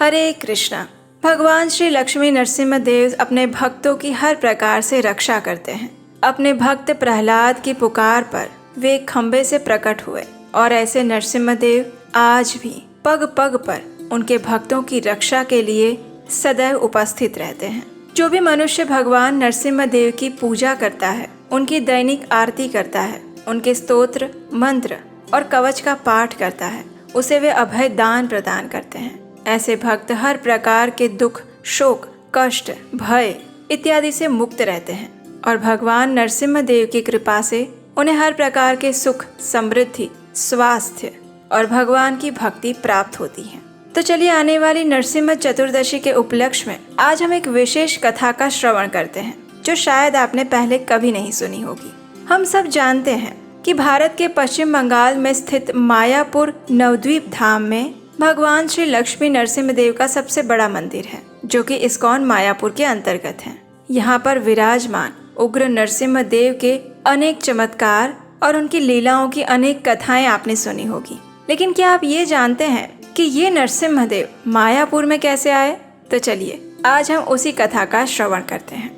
हरे कृष्णा। भगवान श्री लक्ष्मी नरसिम्हा देव अपने भक्तों की हर प्रकार से रक्षा करते हैं। अपने भक्त प्रहलाद की पुकार पर वे खंबे से प्रकट हुए और ऐसे नरसिम्हा देव आज भी पग पग पर उनके भक्तों की रक्षा के लिए सदैव उपस्थित रहते हैं। जो भी मनुष्य भगवान नरसिम्हा देव की पूजा करता है, उनकी दैनिक आरती करता है, उनके स्तोत्र मंत्र और कवच का पाठ करता है, उसे वे अभय दान प्रदान करते हैं। ऐसे भक्त हर प्रकार के दुख, शोक, कष्ट, भय इत्यादि से मुक्त रहते हैं और भगवान नरसिम्हा देव की कृपा से उन्हें हर प्रकार के सुख, समृद्धि, स्वास्थ्य और भगवान की भक्ति प्राप्त होती है। तो चलिए आने वाली नरसिम्हा चतुर्दशी के उपलक्ष्य में आज हम एक विशेष कथा का श्रवण करते हैं, जो शायद आपने पहले कभी नहीं सुनी होगी। हम सब जानते हैं कि भारत के पश्चिम बंगाल में स्थित मायापुर नवद्वीप धाम में भगवान श्री लक्ष्मी नरसिम्हा देव का सबसे बड़ा मंदिर है, जो कि इस्कॉन मायापुर के अंतर्गत है। यहाँ पर विराजमान उग्र नरसिम्हा देव के अनेक चमत्कार और उनकी लीलाओं की अनेक कथाएं आपने सुनी होगी। लेकिन क्या आप ये जानते हैं कि ये नरसिम्हा देव मायापुर में कैसे आए? तो चलिए आज हम उसी कथा का श्रवण करते हैं।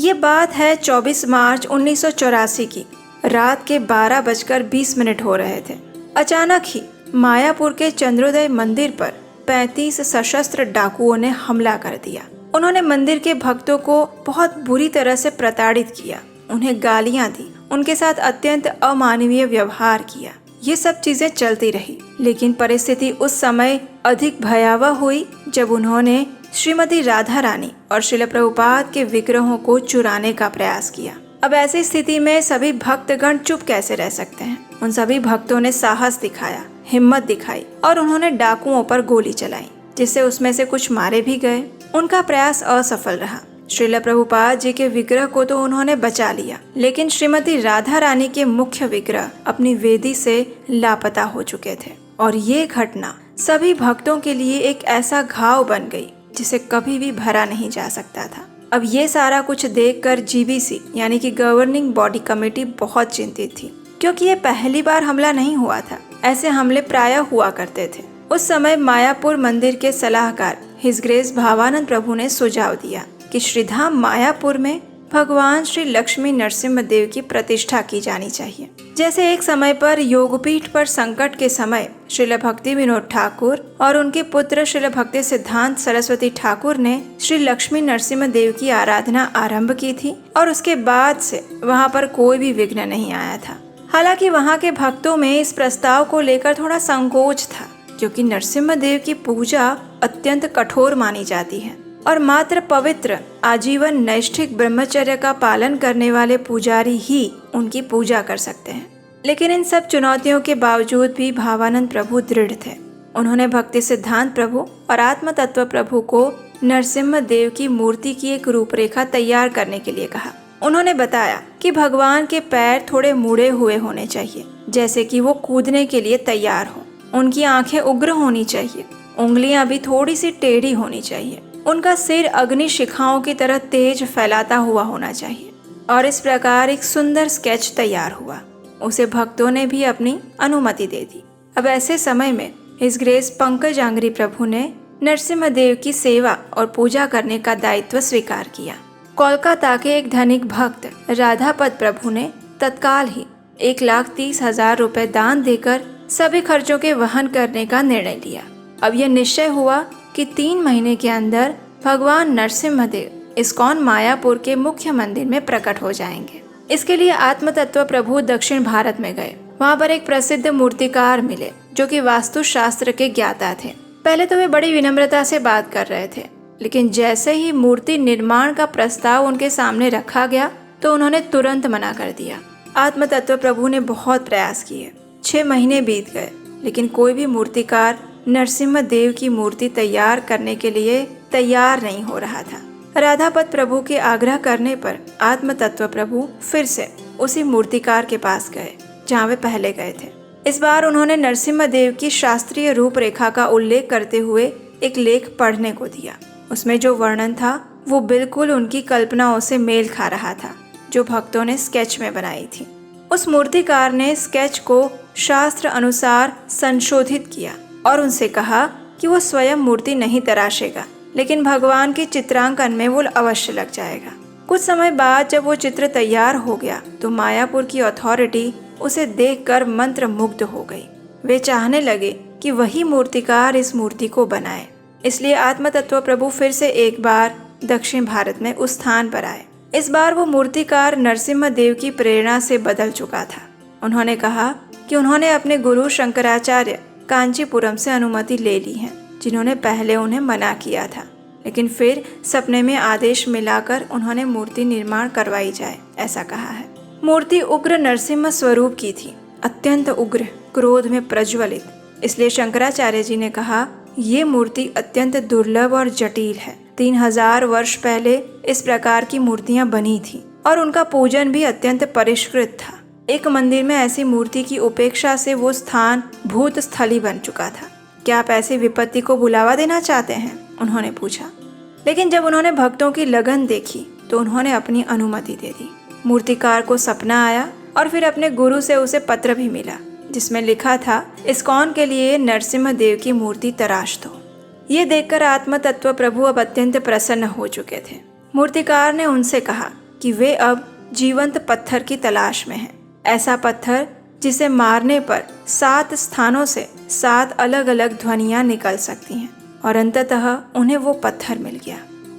ये बात है 24 मार्च 1984 की। रात के 12:20 हो रहे थे। अचानक ही मायापुर के चंद्रोदय मंदिर पर 35 सशस्त्र डाकुओं ने हमला कर दिया। उन्होंने मंदिर के भक्तों को बहुत बुरी तरह से प्रताड़ित किया, उन्हें गालियां दी, उनके साथ अत्यंत अमानवीय व्यवहार किया। ये सब चीजें चलती रही, लेकिन परिस्थिति उस समय अधिक भयावह हुई जब उन्होंने श्रीमती राधा रानी और श्रील प्रभुपाद के विग्रहों को चुराने का प्रयास किया। अब ऐसी स्थिति में सभी भक्तगण चुप कैसे रह सकते हैं? उन सभी भक्तों ने साहस दिखाया, हिम्मत दिखाई और उन्होंने डाकुओं पर गोली चलाई, जिससे उसमें से कुछ मारे भी गए। उनका प्रयास असफल रहा। श्रील प्रभुपाद जी के विग्रह को तो उन्होंने बचा लिया, लेकिन श्रीमती राधा रानी के मुख्य विग्रह अपनी वेदी से लापता हो चुके थे। और ये घटना सभी भक्तों के लिए एक ऐसा घाव बन गई जिसे कभी भी भरा नहीं जा सकता था। अब ये सारा कुछ देखकर जीबीसी यानी कि गवर्निंग बॉडी कमेटी बहुत चिंतित थी, क्योंकि ये पहली बार हमला नहीं हुआ था। ऐसे हमले प्रायः हुआ करते थे। उस समय मायापुर मंदिर के सलाहकार हिज ग्रेस भावानंद प्रभु ने सुझाव दिया कि श्रीधाम मायापुर में भगवान श्री लक्ष्मी नरसिम्हा देव की प्रतिष्ठा की जानी चाहिए। जैसे एक समय पर योगपीठ पर संकट के समय श्रील भक्ति विनोद ठाकुर और उनके पुत्र श्रील भक्ति सिद्धांत सरस्वती ठाकुर ने श्री लक्ष्मी नरसिम्हा देव की आराधना आरंभ की थी और उसके बाद से वहाँ पर कोई भी विघ्न नहीं आया था। हालांकि वहाँ के भक्तों में इस प्रस्ताव को लेकर थोड़ा संकोच था, क्योंकि नरसिम्हा देव की पूजा अत्यंत कठोर मानी जाती है और मात्र पवित्र आजीवन नैष्ठिक ब्रह्मचर्य का पालन करने वाले पुजारी ही उनकी पूजा कर सकते हैं। लेकिन इन सब चुनौतियों के बावजूद भी भावानंद प्रभु दृढ़ थे। उन्होंने भक्ति सिद्धांत प्रभु और आत्म तत्व प्रभु को नरसिम्हा देव की मूर्ति की एक रूपरेखा तैयार करने के लिए कहा। उन्होंने बताया कि भगवान के पैर थोड़े मुड़े हुए होने चाहिए, जैसे कि वो कूदने के लिए तैयार हो। उनकी आंखें उग्र होनी चाहिए, उंगलियां भी थोड़ी सी टेढ़ी होनी चाहिए। उनका सिर अग्नि शिखाओं की तरह तेज फैलाता हुआ होना चाहिए। और इस प्रकार एक सुंदर स्केच तैयार हुआ। उसे भक्तों ने भी अपनी अनुमति दे दी। अब ऐसे समय में हिज ग्रेस पंकज आंग्री प्रभु ने नरसिम्हा देव की सेवा और पूजा करने का दायित्व स्वीकार किया। कोलकाता के एक धनिक भक्त राधापद प्रभु ने तत्काल ही 1,30,000 रुपए दान देकर सभी खर्चों के वहन करने का निर्णय लिया। अब यह निश्चय हुआ कि 3 महीने के अंदर भगवान नरसिम्हा देव इस्कॉन मायापुर के मुख्य मंदिर में प्रकट हो जाएंगे। इसके लिए आत्म तत्व प्रभु दक्षिण भारत में गए। वहाँ पर एक प्रसिद्ध मूर्तिकार मिले, जो कि वास्तु शास्त्र के ज्ञाता थे। पहले तो वे बड़ी विनम्रता से बात कर रहे थे, लेकिन जैसे ही मूर्ति निर्माण का प्रस्ताव उनके सामने रखा गया तो उन्होंने तुरंत मना कर दिया। आत्म तत्व प्रभु ने बहुत प्रयास किए। 6 महीने बीत गए, लेकिन कोई भी मूर्तिकार नरसिम्हा देव की मूर्ति तैयार करने के लिए तैयार नहीं हो रहा था। राधापद प्रभु के आग्रह करने पर आत्म तत्व प्रभु फिर से उसी मूर्तिकार के पास गए जहाँ वे पहले गए थे। इस बार उन्होंने नरसिम्हा देव की शास्त्रीय रूपरेखा का उल्लेख करते हुए एक लेख पढ़ने को दिया। उसमें जो वर्णन था वो बिल्कुल उनकी कल्पनाओं से मेल खा रहा था, जो भक्तों ने स्केच में बनाई थी। उस मूर्तिकार ने स्केच को शास्त्र अनुसार संशोधित किया और उनसे कहा कि वो स्वयं मूर्ति नहीं तराशेगा, लेकिन भगवान के चित्रांकन में वो अवश्य लग जाएगा। कुछ समय बाद जब वो चित्र तैयार हो गया तो मायापुर की अथॉरिटी उसे देखकर मंत्र मुग्ध हो गई। वे चाहने लगे कि वही मूर्तिकार इस मूर्ति को बनाए। इसलिए आत्म तत्व प्रभु फिर से एक बार दक्षिण भारत में उस स्थान पर आए। इस बार वो मूर्तिकार नरसिम्हा देव की प्रेरणा से बदल चुका था। उन्होंने कहा कि उन्होंने अपने गुरु शंकराचार्य कांचीपुरम से अनुमति ले ली है, जिन्होंने पहले उन्हें मना किया था, लेकिन फिर सपने में आदेश मिलाकर उन्होंने मूर्ति निर्माण करवाई जाए, ऐसा कहा है। मूर्ति उग्र नरसिम्हा स्वरूप की थी, अत्यंत उग्र, क्रोध में प्रज्वलित। इसलिए शंकराचार्य जी ने कहा, ये मूर्ति अत्यंत दुर्लभ और जटिल है। 3000 वर्ष पहले इस प्रकार की मूर्तियां बनी थी और उनका पूजन भी अत्यंत परिष्कृत था। एक मंदिर में ऐसी मूर्ति की उपेक्षा से वो स्थान भूत स्थली बन चुका था। क्या आप ऐसी विपत्ति को बुलावा देना चाहते हैं? उन्होंने पूछा। लेकिन जब उन्होंने भक्तों की लगन देखी तो उन्होंने अपनी अनुमति दे दी। मूर्तिकार को सपना आया और फिर अपने गुरु से उसे पत्र भी मिला, जिसमें लिखा था, इस्कॉन के लिए नरसिम्हा देव की मूर्ति तराश दो। ये देखकर आत्म तत्व प्रभु अब अत्यंत प्रसन्न हो चुके थे। मूर्तिकार ने उनसे कहा कि वे अब जीवंत पत्थर की तलाश में हैं, ऐसा पत्थर जिसे मारने पर 7 स्थानों से 7 अलग अलग ध्वनियां निकल सकती हैं, और अंततः उन्हें वो पत्थर मिल गया।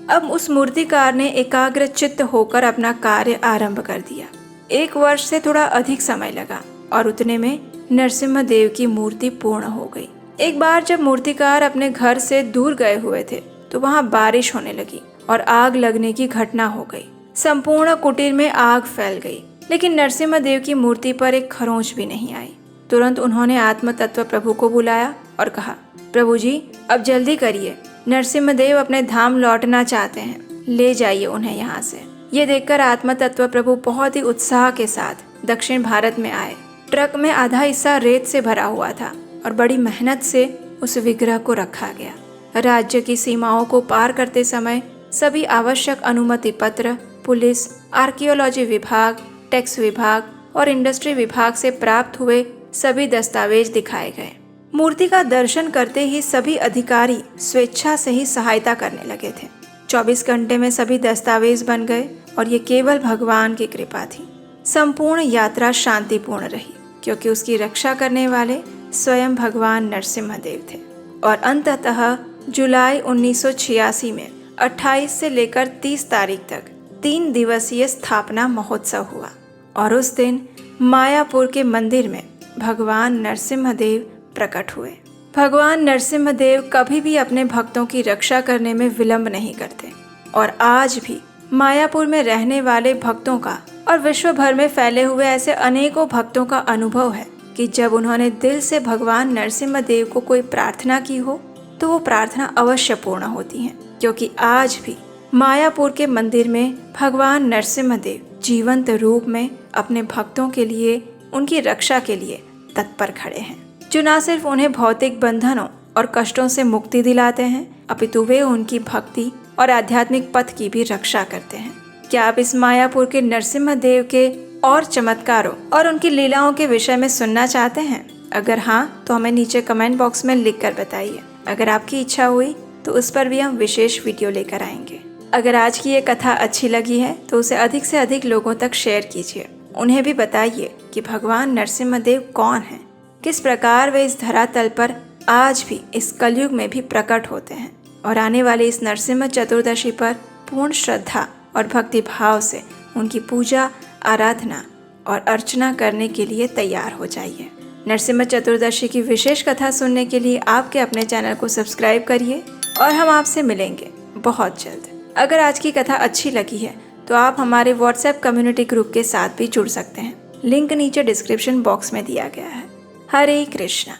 अब उस मूर्तिकार ने एकाग्र चित्त होकर अपना कार्य आरंभ कर दिया। 1 वर्ष से थोड़ा अधिक समय लगा और उतने में नरसिम्हा देव की मूर्ति पूर्ण हो गई। एक बार जब मूर्तिकार अपने घर से दूर गए हुए थे तो वहां बारिश होने लगी और आग लगने की घटना हो गई। संपूर्ण कुटीर में आग फैल गई, लेकिन नरसिम्हा देव की मूर्ति पर एक खरोंच भी नहीं आई। तुरंत उन्होंने आत्म तत्व प्रभु को बुलाया और कहा, प्रभु जी अब जल्दी करिए, नरसिम्हा देव अपने धाम लौटना चाहते हैं, ले जाइए उन्हें यहाँ से। ये देखकर आत्म तत्व प्रभु बहुत ही उत्साह के साथ दक्षिण भारत में आए। ट्रक में आधा हिस्सा रेत से भरा हुआ था और बड़ी मेहनत से उस विग्रह को रखा गया। राज्य की सीमाओं को पार करते समय सभी आवश्यक अनुमति पत्र पुलिस, आर्कियोलॉजी विभाग, टैक्स विभाग और इंडस्ट्री विभाग से प्राप्त हुए सभी दस्तावेज दिखाए गए। मूर्ति का दर्शन करते ही सभी अधिकारी स्वेच्छा से ही सहायता करने लगे थे। 24 घंटे में सभी दस्तावेज बन गए और ये केवल भगवान की कृपा थी। संपूर्ण यात्रा शांतिपूर्ण रही, क्योंकि उसकी रक्षा करने वाले स्वयं भगवान नरसिम्हा देव थे। और अंततः जुलाई 1986 में 28 से लेकर 30 तारीख तक 3 दिवसीय स्थापना महोत्सव हुआ और उस दिन मायापुर के मंदिर में भगवान नरसिम्हा देव प्रकट हुए। भगवान नरसिम्हा देव कभी भी अपने भक्तों की रक्षा करने में विलंब नहीं करते और आज भी मायापुर में रहने वाले भक्तों का और विश्व भर में फैले हुए ऐसे अनेकों भक्तों का अनुभव है कि जब उन्होंने दिल से भगवान नरसिम्हा देव को कोई प्रार्थना की हो तो वो प्रार्थना अवश्य पूर्ण होती है, क्योंकि आज भी मायापुर के मंदिर में भगवान नरसिम्हा देव जीवंत रूप में अपने भक्तों के लिए, उनकी रक्षा के लिए तत्पर खड़े हैं, जो न सिर्फ उन्हें भौतिक बंधनों और कष्टों से मुक्ति दिलाते हैं, अपितु वे उनकी भक्ति और आध्यात्मिक पथ की भी रक्षा करते हैं। क्या आप इस मायापुर के नरसिम्हा देव के और चमत्कारों और उनकी लीलाओं के विषय में सुनना चाहते हैं? अगर हाँ, तो हमें नीचे कमेंट बॉक्स में लिख कर बताइए। अगर आपकी इच्छा हुई तो उस पर भी हम विशेष वीडियो लेकर आएंगे। अगर आज की ये कथा अच्छी लगी है तो उसे अधिक से अधिक लोगों तक शेयर कीजिए। उन्हें भी बताइए कि भगवान नरसिम्हा देव कौन हैं, किस प्रकार वे इस धरातल पर आज भी इस कलयुग में भी प्रकट होते हैं, और आने वाली इस नरसिम्हा चतुर्दशी पर पूर्ण श्रद्धा और भक्ति भाव से उनकी पूजा, आराधना और अर्चना करने के लिए तैयार हो जाइए। नरसिम्हा चतुर्दशी की विशेष कथा सुनने के लिए आपके अपने चैनल को सब्सक्राइब करिए और हम आपसे मिलेंगे बहुत जल्द। अगर आज की कथा अच्छी लगी है तो आप हमारे व्हाट्सएप कम्युनिटी ग्रुप के साथ भी जुड़ सकते हैं। लिंक नीचे डिस्क्रिप्शन बॉक्स में दिया गया है। हरे कृष्णा।